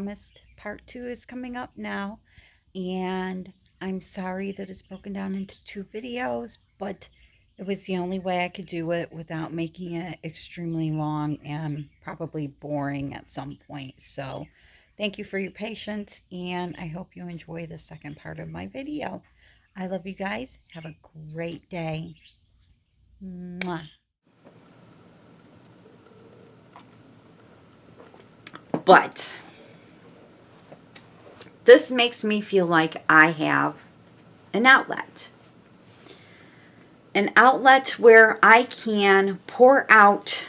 promised, part 2 is coming up now, and I'm sorry that it's broken down into 2 videos, but it was the only way I could do it without making it extremely long and probably boring at some point. So, thank you for your patience, and I hope you enjoy the second part of my video. I love you guys. Have a great day. Mwah. But this makes me feel like I have an outlet. An outlet where I can pour out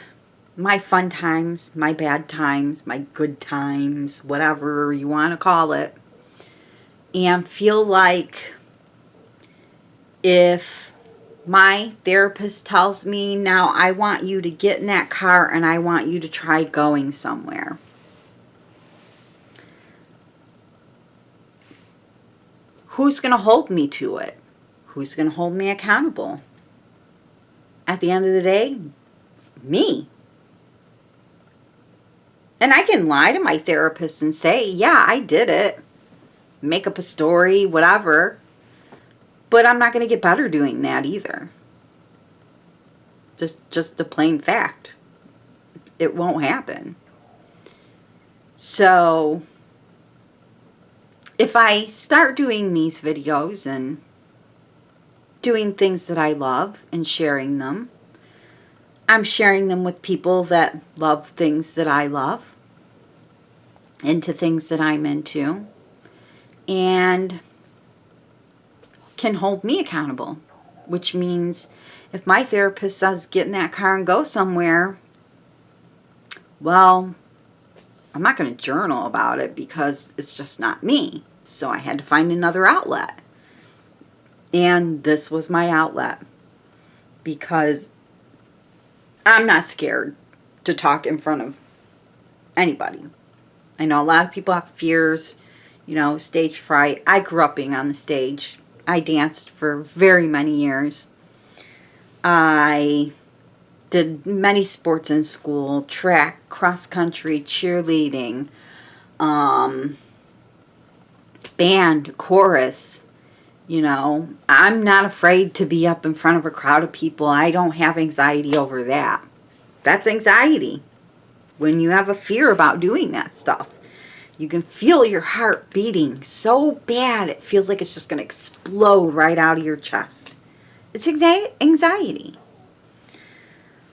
my fun times, my bad times, my good times, whatever you want to call it, and feel like if my therapist tells me, now I want you to get in that car and I want you to try going somewhere, who's going to hold me to it? Who's going to hold me accountable? At the end of the day, me. And I can lie to my therapist and say, yeah, I did it. Make up a story, whatever. But I'm not going to get better doing that either. Just a plain fact. It won't happen. So, if I start doing these videos and doing things that I love and sharing them, I'm sharing them with people that love things that I love, into things that I'm into, and can hold me accountable, which means if my therapist says get in that car and go somewhere, well, I'm not going to journal about it because it's just not me. So I had to find another outlet. And this was my outlet because I'm not scared to talk in front of anybody. I know a lot of people have fears, stage fright. I grew up being on the stage. I danced for very many years. I did many sports in school, track, cross country, cheerleading, band, chorus. I'm not afraid to be up in front of a crowd of people. I don't have anxiety over that. That's anxiety. When you have a fear about doing that stuff, you can feel your heart beating so bad it feels like it's just going to explode right out of your chest. It's anxiety.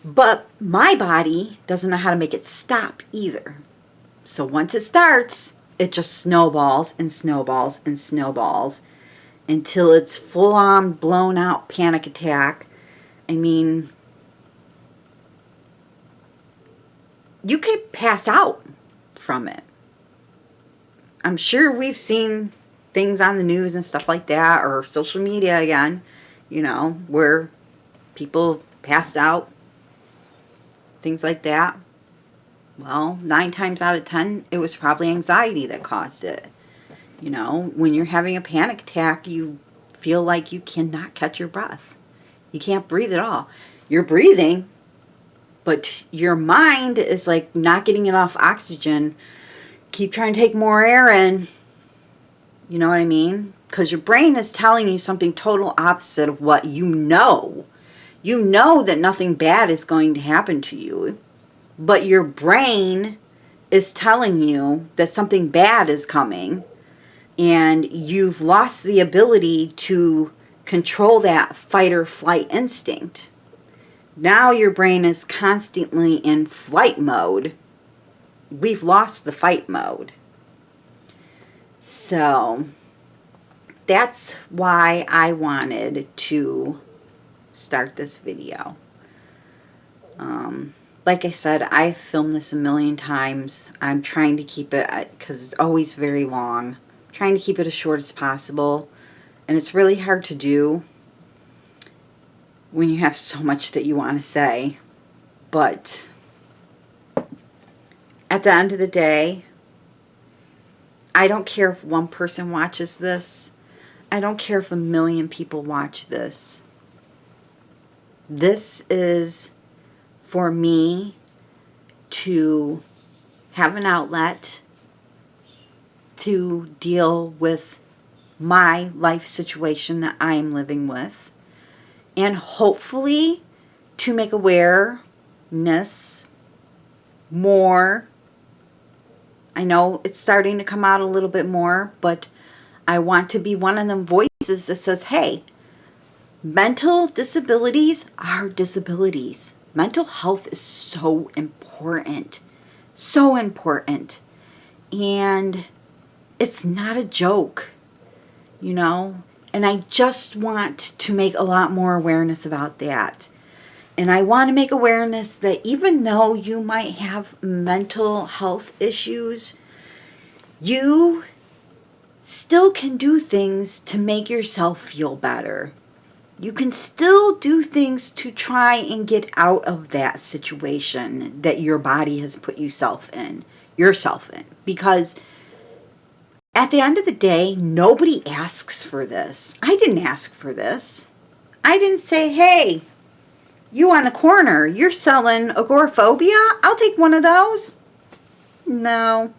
But my body doesn't know how to make it stop either. So once it starts, it just snowballs and snowballs and snowballs until it's full-on blown out panic attack. I mean, you could pass out from it. I'm sure we've seen things on the news and stuff like that, or social media again, where people passed out, things like that. Well, 9 times out of 10, it was probably anxiety that caused it. When you're having a panic attack, you feel like you cannot catch your breath. You can't breathe at all. You're breathing, but your mind is like not getting enough oxygen. Keep trying to take more air in. You know what I mean? Because your brain is telling you something total opposite of what you know. You know that nothing bad is going to happen to you, but your brain is telling you that something bad is coming, and you've lost the ability to control that fight or flight instinct. Now your brain is constantly in flight mode. We've lost the fight mode. So that's why I wanted to start this video. Like I said, I've filmed this a million times. I'm trying to keep it, because it's always very long, I'm trying to keep it as short as possible. And it's really hard to do when you have so much that you want to say. But at the end of the day, I don't care if one person watches this. I don't care if 1 million people watch this. This is for me to have an outlet to deal with my life situation that I am living with, and hopefully to make awareness more. I know it's starting to come out a little bit more, but I want to be one of them voices that says, hey, mental disabilities are disabilities. Mental health is so important. So important. And it's not a joke, you know? And I just want to make a lot more awareness about that. And I want to make awareness that even though you might have mental health issues, you still can do things to make yourself feel better. You can still do things to try and get out of that situation that your body has put yourself in. Because at the end of the day, nobody asks for this. I didn't ask for this. I didn't say, hey, you on the corner, you're selling agoraphobia? I'll take one of those. No,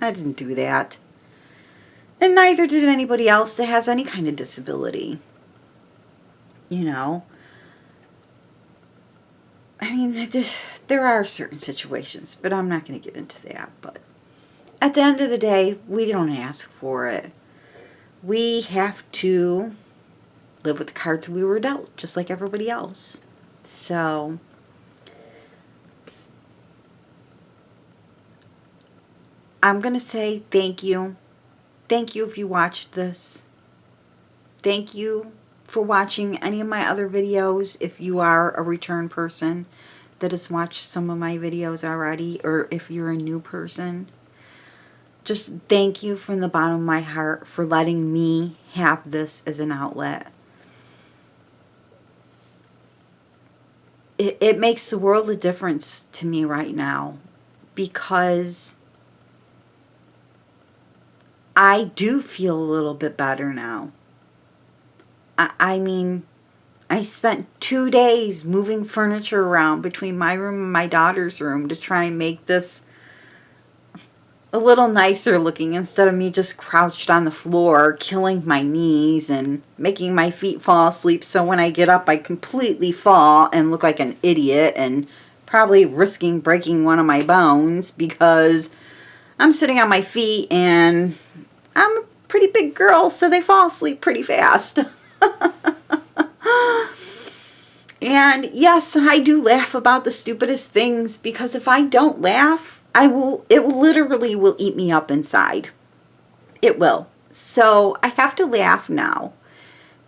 I didn't do that. And neither did anybody else that has any kind of disability. You know? I mean, there are certain situations, but I'm not going to get into that. But at the end of the day, we don't ask for it. We have to live with the cards we were dealt, just like everybody else. So, I'm going to say thank you. Thank you if you watched this. Thank you for watching any of my other videos if you are a return person that has watched some of my videos already, or if you're a new person. Just thank you from the bottom of my heart for letting me have this as an outlet. It makes the world a difference to me right now, because I do feel a little bit better now. I mean, I spent 2 days moving furniture around between my room and my daughter's room to try and make this a little nicer looking, instead of me just crouched on the floor, killing my knees and making my feet fall asleep, so when I get up I completely fall and look like an idiot and probably risking breaking one of my bones because I'm sitting on my feet and I'm a pretty big girl, so they fall asleep pretty fast. And yes, I do laugh about the stupidest things, because if I don't laugh, it literally will eat me up inside. It will. So I have to laugh now,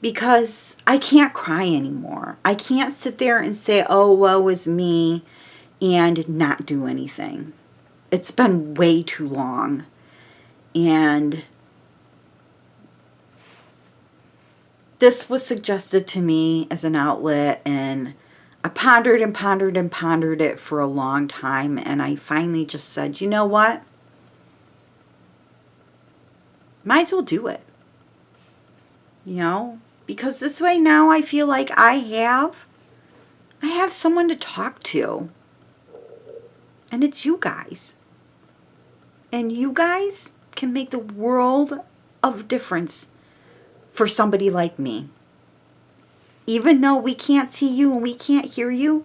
because I can't cry anymore. I can't sit there and say, oh, woe is me, and not do anything. It's been way too long. And this was suggested to me as an outlet, and I pondered and pondered and pondered it for a long time, and I finally just said, you know what? Might as well do it. You know? Because this way now I feel like I have someone to talk to. And it's you guys. And you guys can make the world of difference for somebody like me. Even though we can't see you and we can't hear you,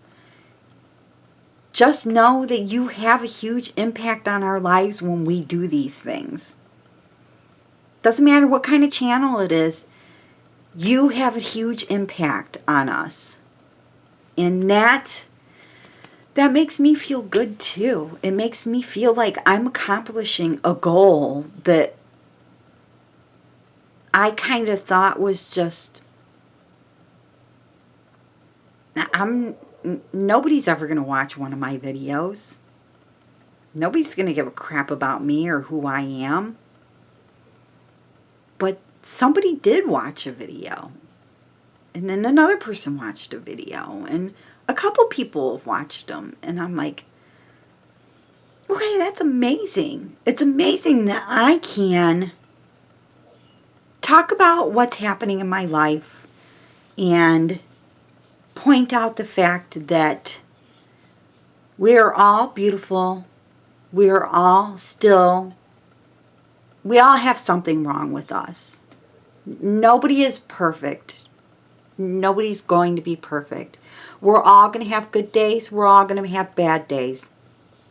just know that you have a huge impact on our lives when we do these things. Doesn't matter what kind of channel it is, you have a huge impact on us. And that makes me feel good too. It makes me feel like I'm accomplishing a goal that I kind of thought was just, nobody's ever going to watch one of my videos. Nobody's going to give a crap about me or who I am. But somebody did watch a video. And then another person watched a video. And a couple people have watched them. And I'm like, okay, that's amazing. It's amazing that I can talk about what's happening in my life and point out the fact that we're all beautiful. We're all still we all have something wrong with us. Nobody is perfect. Nobody's going to be perfect. We're all going to have good days. We're all going to have bad days.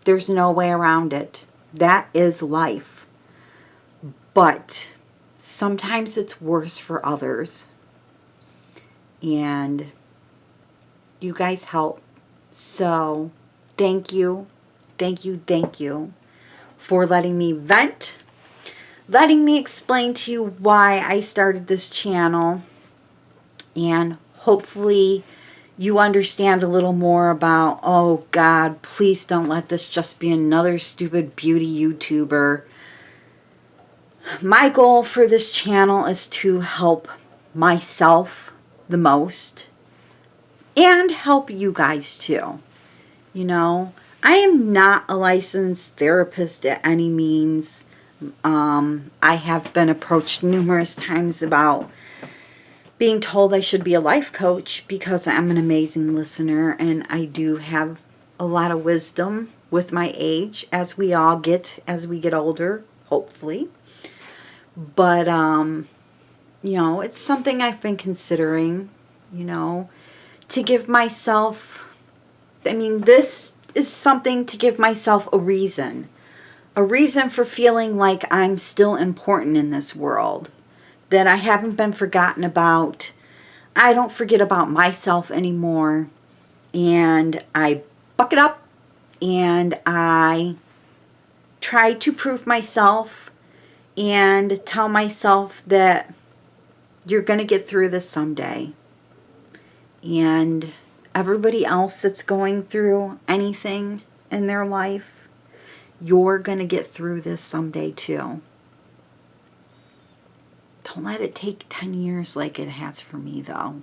There's no way around it. That is life. But sometimes it's worse for others. And you guys help. So thank you. Thank you. Thank you for letting me vent. Letting me explain to you why I started this channel. And hopefully you understand a little more about, oh God, please don't let this just be another stupid beauty YouTuber. My goal for this channel is to help myself the most and help you guys too. You know, I am not a licensed therapist at any means. I have been approached numerous times about being told I should be a life coach because I'm an amazing listener and I do have a lot of wisdom with my age, as we all get as we get older, hopefully. But, you know, it's something I've been considering, you know, to give myself, I mean, this is something to give myself a reason for feeling like I'm still important in this world, that I haven't been forgotten about. I don't forget about myself anymore, and I buck it up, and I try to prove myself and tell myself that you're going to get through this someday. And everybody else that's going through anything in their life, you're going to get through this someday too. Don't let it take 10 years like it has for me, though.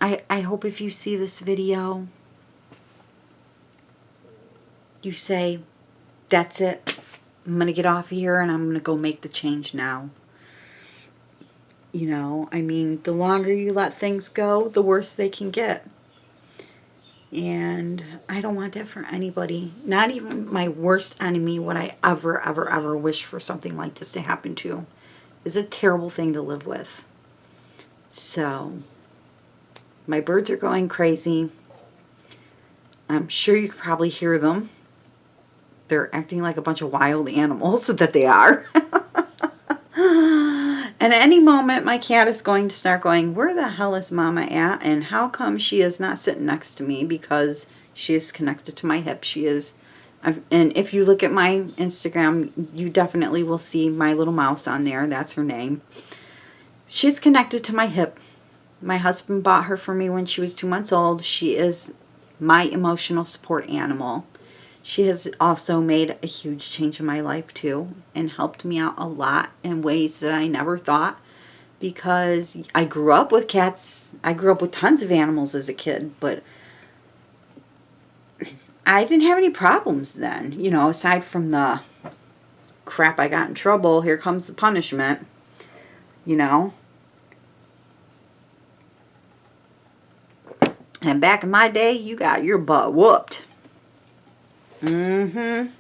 I hope if you see this video, you say, that's it. I'm going to get off of here and I'm going to go make the change now. You know, I mean, the longer you let things go, the worse they can get. And I don't want that for anybody. Not even my worst enemy would I ever, ever, ever wish for something like this to happen to. It's a terrible thing to live with. So, my birds are going crazy. I'm sure you can probably hear them. They're acting like a bunch of wild animals that they are. And at any moment, my cat is going to start going, where the hell is Mama at? And how come she is not sitting next to me? Because she is connected to my hip. She is, and if you look at my Instagram, you definitely will see my little mouse on there. That's her name. She's connected to my hip. My husband bought her for me when she was 2 months old. She is my emotional support animal. She has also made a huge change in my life too, and helped me out a lot in ways that I never thought, because I grew up with cats. I grew up with tons of animals as a kid, but I didn't have any problems then, you know, aside from the crap I got in trouble. Here comes the punishment, you know. And back in my day, you got your butt whooped. We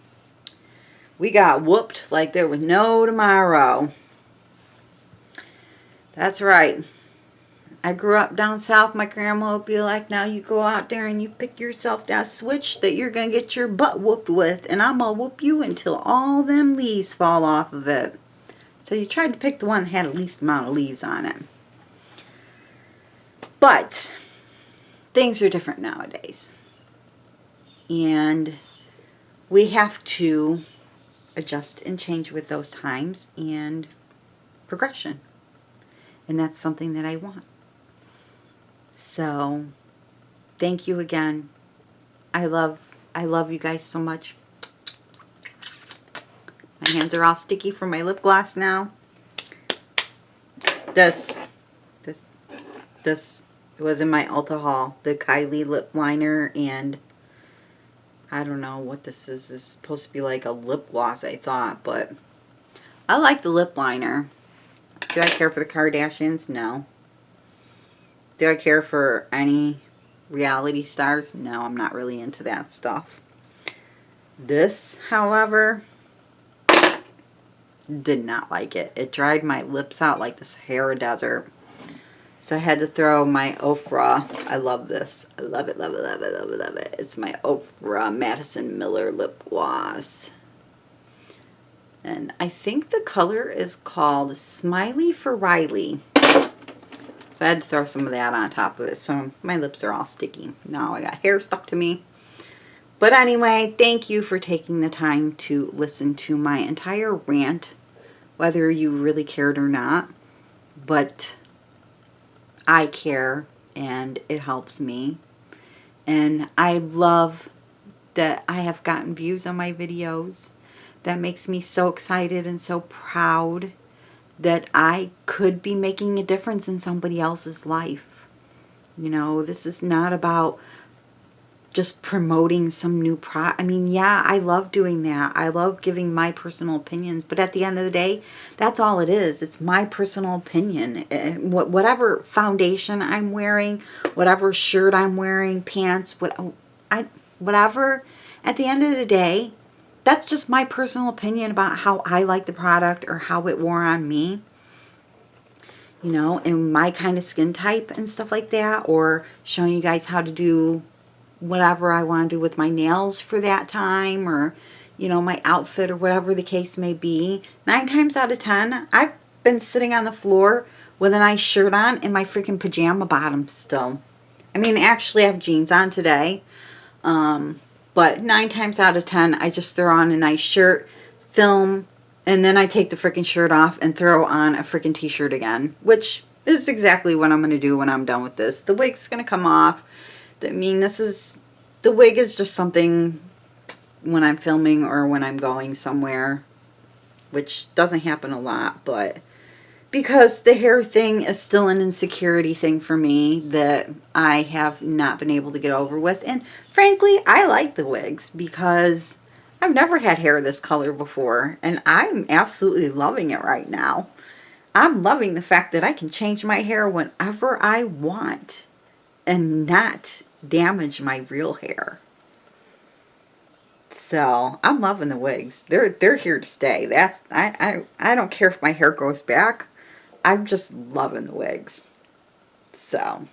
got whooped like there was no tomorrow. That's right. I grew up down south. My grandma would be like, now you go out there and you pick yourself that switch that you're going to get your butt whooped with, and I'm going to whoop you until all them leaves fall off of it. So you tried to pick the one that had the least amount of leaves on it. But things are different nowadays. And we have to adjust and change with those times and progression. And that's something that I want. So, thank you again. I love you guys so much. My hands are all sticky from my lip gloss now. This was in my Ulta haul. The Kylie lip liner, and I don't know what this is. This is supposed to be like a lip gloss, I thought, but I like the lip liner. Do I care for the Kardashians? No. Do I care for any reality stars? No, I'm not really into that stuff. This, however, Did not like it. It dried my lips out like the Sahara Desert. So I had to throw my Ofra. I love this. I love it, love it, love it, love it, love it. It's my Ofra Madison Miller lip gloss. And I think the color is called Smiley for Riley. So I had to throw some of that on top of it. So my lips are all sticky. Now I got hair stuck to me. But anyway, thank you for taking the time to listen to my entire rant, whether you really cared or not. But I care, and it helps me. And I love that I have gotten views on my videos. That makes me so excited and so proud that I could be making a difference in somebody else's life. You know, this is not about just promoting some new product. I mean, yeah, I love doing that. I love giving my personal opinions. But at the end of the day, that's all it is. It's my personal opinion. Whatever foundation I'm wearing, whatever shirt I'm wearing, pants, whatever. At the end of the day, that's just my personal opinion about how I like the product or how it wore on me. You know, and my kind of skin type and stuff like that. Or showing you guys how to do whatever I want to do with my nails for that time, or, you know, my outfit, or whatever the case may be. 9 times out of 10, I've been sitting on the floor with a nice shirt on and my freaking pajama bottoms still. I mean, actually I have jeans on today, but 9 times out of 10, I just throw on a nice shirt, film, and then I take the freaking shirt off and throw on a freaking t-shirt again, which is exactly what I'm going to do when I'm done with this. The wig's going to come off. I mean, the wig is just something when I'm filming or when I'm going somewhere, which doesn't happen a lot, but because the hair thing is still an insecurity thing for me that I have not been able to get over with. And frankly, I like the wigs because I've never had hair this color before, and I'm absolutely loving it right now. I'm loving the fact that I can change my hair whenever I want and not damage my real hair. So I'm loving the wigs. They're here to stay. I don't care if my hair grows back. I'm just loving the wigs. So,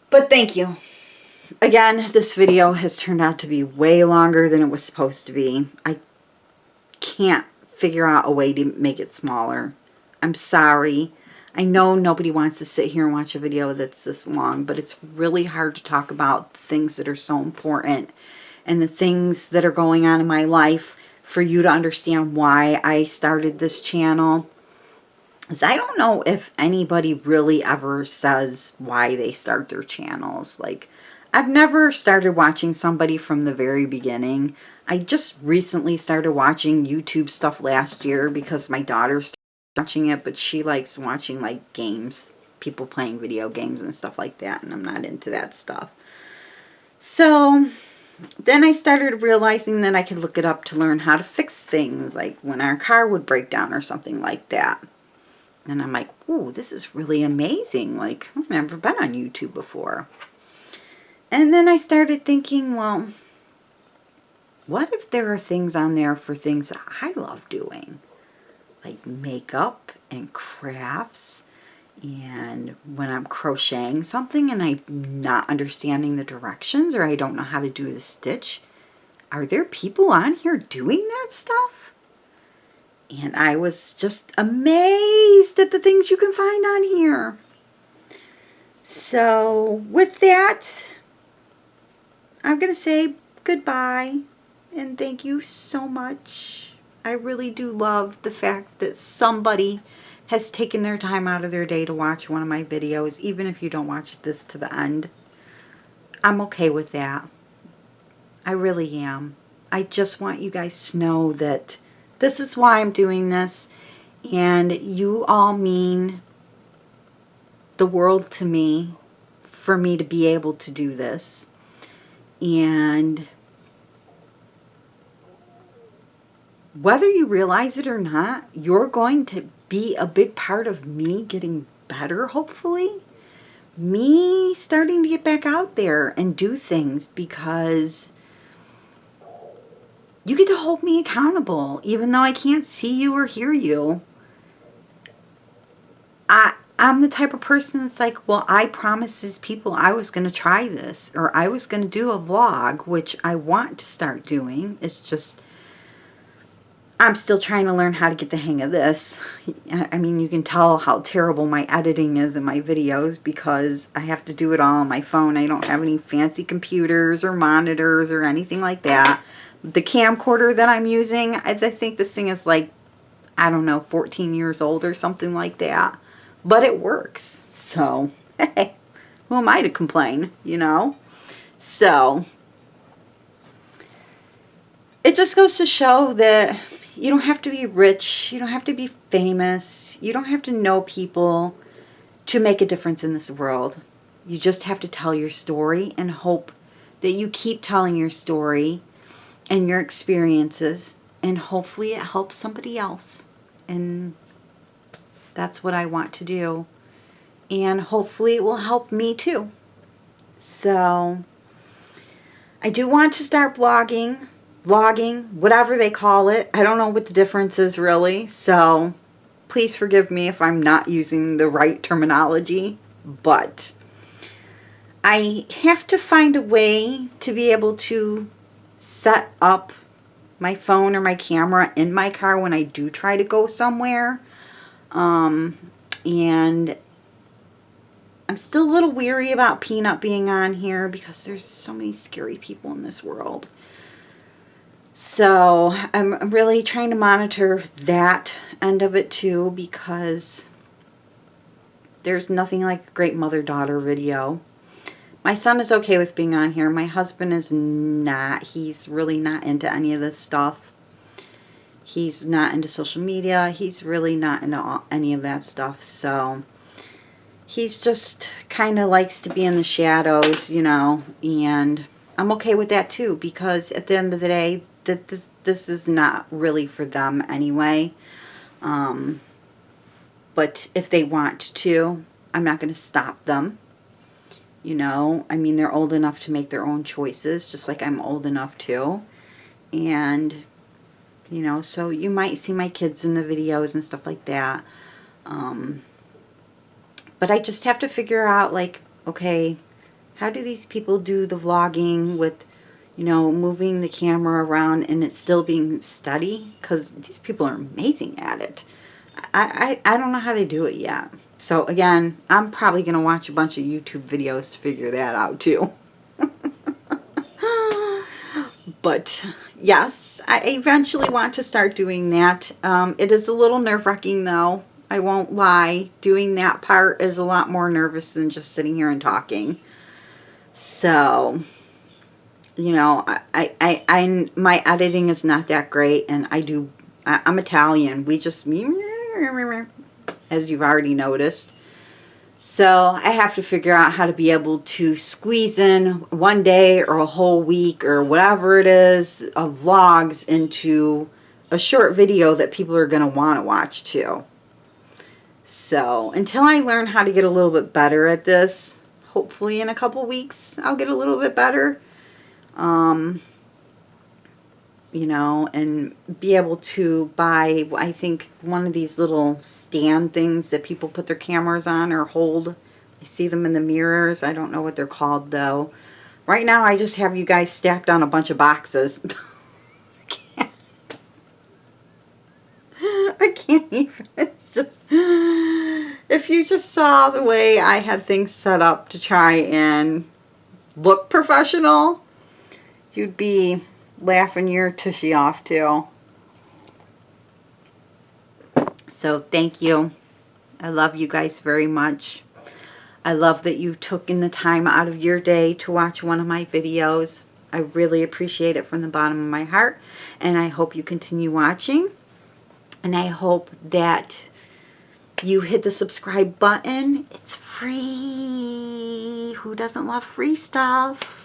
but thank you. Again, this video has turned out to be way longer than it was supposed to be. I can't figure out a way to make it smaller. I'm sorry. I know nobody wants to sit here and watch a video that's this long, but it's really hard to talk about things that are so important and the things that are going on in my life for you to understand why I started this channel. Because I don't know if anybody really ever says why they start their channels. Like, I've never started watching somebody from the very beginning. I just recently started watching YouTube stuff last year because my daughter's watching it, but she likes watching like games, people playing video games and stuff like that, and I'm not into that stuff. So then I started realizing that I could look it up to learn how to fix things, like when our car would break down or something like that. And I'm like, ooh, this is really amazing. Like, I've never been on YouTube before. And then I started thinking, well, what if there are things on there for things that I love doing? Like makeup and crafts, and when I'm crocheting something and I'm not understanding the directions or I don't know how to do the stitch, are there people on here doing that stuff? And I was just amazed at the things you can find on here. So with that, I'm going to say goodbye and thank you so much. I really do love the fact that somebody has taken their time out of their day to watch one of my videos, even if you don't watch this to the end. I'm okay with that. I really am. I just want you guys to know that this is why I'm doing this, and you all mean the world to me for me to be able to do this. And whether you realize it or not, you're going to be a big part of me getting better, hopefully. Me starting to get back out there and do things, because You get to hold me accountable, even though I can't see you or hear you. I'm the type of person that's like, well, I promised these people I was going to try this, or I was going to do a vlog, which I want to start doing. It's just, I'm still trying to learn how to get the hang of this. I mean, you can tell how terrible my editing is in my videos because I have to do it all on my phone. I don't have any fancy computers or monitors or anything like that. The camcorder that I'm using, I think this thing is like, I don't know, 14 years old or something like that. But it works. So, hey, who am I to complain, you know? So, it just goes to show that you don't have to be rich. You don't have to be famous. You don't have to know people to make a difference in this world. You just have to tell your story and hope that you keep telling your story and your experiences, and hopefully it helps somebody else. And that's what I want to do. And hopefully it will help me too. So, I do want to start vlogging, whatever they call it. I don't know what the difference is really. So, please forgive me if I'm not using the right terminology. But I have to find a way to be able to set up my phone or my camera in my car when I do try to go somewhere. And I'm still a little weary about Peanut being on here because there's so many scary people in this world. So I'm really trying to monitor that end of it too, because there's nothing like a great mother-daughter video. My son is okay with being on here. My husband is not. He's really not into any of this stuff. He's not into social media. He's really not into any of that stuff. So he's just kind of likes to be in the shadows, you know. And I'm okay with that too, because at the end of the day, this is not really for them anyway. But if they want to, I'm not going to stop them. You know, I mean, they're old enough to make their own choices, just like I'm old enough to. And, you know, so you might see my kids in the videos and stuff like that. But I just have to figure out, like, okay, how do these people do the vlogging with, you know, moving the camera around and it still being steady? Because these people are amazing at it. I don't know how they do it yet. So, again, I'm probably going to watch a bunch of YouTube videos to figure that out, too. But, yes, I eventually want to start doing that. It is a little nerve-wracking, though. I won't lie. Doing that part is a lot more nervous than just sitting here and talking. So, you know, my editing is not that great, and I'm Italian. We just, as you've already noticed. So I have to figure out how to be able to squeeze in one day or a whole week or whatever it is of vlogs into a short video that people are going to want to watch too. So until I learn how to get a little bit better at this, hopefully in a couple weeks I'll get a little bit better. You know, and be able to buy, I think, one of these little stand things that people put their cameras on or hold. I see them in the mirrors. I don't know what they're called, though. Right now, I just have you guys stacked on a bunch of boxes. I can't even. It's just, if you just saw the way I had things set up to try and look professional, you'd be laughing your tushy off too. So thank you. I love you guys very much. I love that you took in the time out of your day to watch one of my videos. I really appreciate it from the bottom of my heart, and I hope you continue watching, and I hope that you hit the subscribe button. It's free. Who doesn't love free stuff?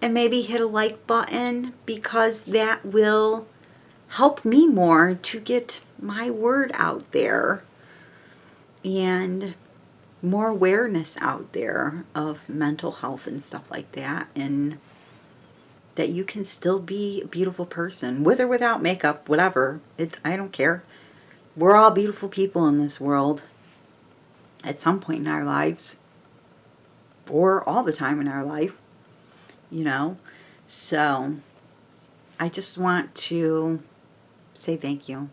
And maybe hit a like button, because that will help me more to get my word out there and more awareness out there of mental health and stuff like that. And that you can still be a beautiful person, with or without makeup, whatever. I don't care. We're all beautiful people in this world at some point in our lives, or all the time in our life, you know. So I just want to say thank you.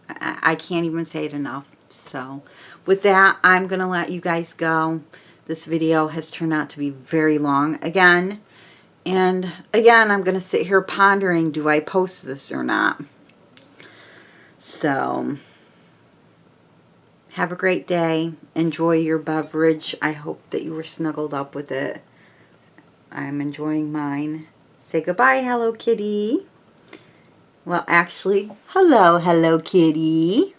I can't even say it enough. So with that, I'm going to let you guys go. This video has turned out to be very long again. And again, I'm going to sit here pondering, do I post this or not? So have a great day. Enjoy your beverage. I hope that you were snuggled up with it. I'm enjoying mine. Say goodbye, Hello Kitty. Well, actually, hello, Hello Kitty.